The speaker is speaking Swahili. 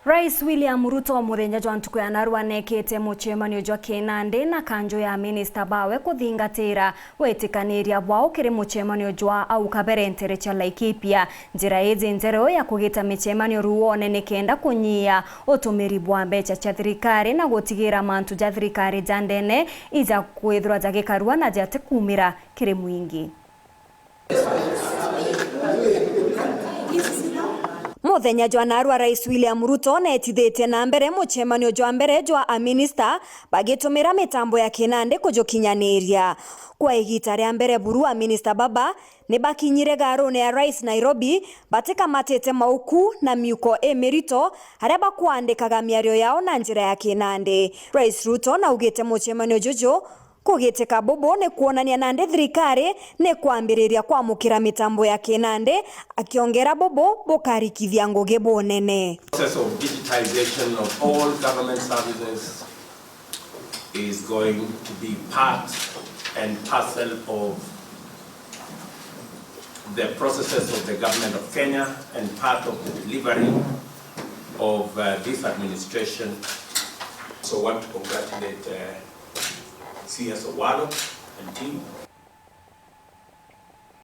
Rais William RUTO muthenya jwa ntuku ya narua nekete mucemanio jwa KANJU na KANJU ya AMINISTA bawe kuthingatira wetikaniria bwao kiri mucemanio jwa au kabere ntere cha Laikipia. Njira izi nzero ya kugita micemanio ruone nikenda kunyia utumiri bwa mbeca cha thirikari na gutigira mantu ja thirikari jandene iza kwithirwa jagikarua na jate kumira kiri mwingi. Muthenya jwa narua Rais William RUTO netithite na mbere mucemanio jwa mbere jwa AMINISTA bagitumira mitambo ya KANJU kujukinyaniria. Kwa igita ria mbere buru AMINISTA baba ni bakinyire garone ya Rais Nairobi batika matete MAUKU na MUCO emerito haria bakuandikaga miario yao na njira ya KANJU. Rais RUTO na ugite mucemanio JUJU kugiteka bobo ne kuonania nande thirikari ne kwambiriria kwamukira mitambo ya KANJU akiongera bobo bokarikithia ngugi bonene. Process of digitization of all government services is going to be part and parcel of the processes of the government of Kenya and part of the delivery of this administration. So I want to congratulate CS Owalo and team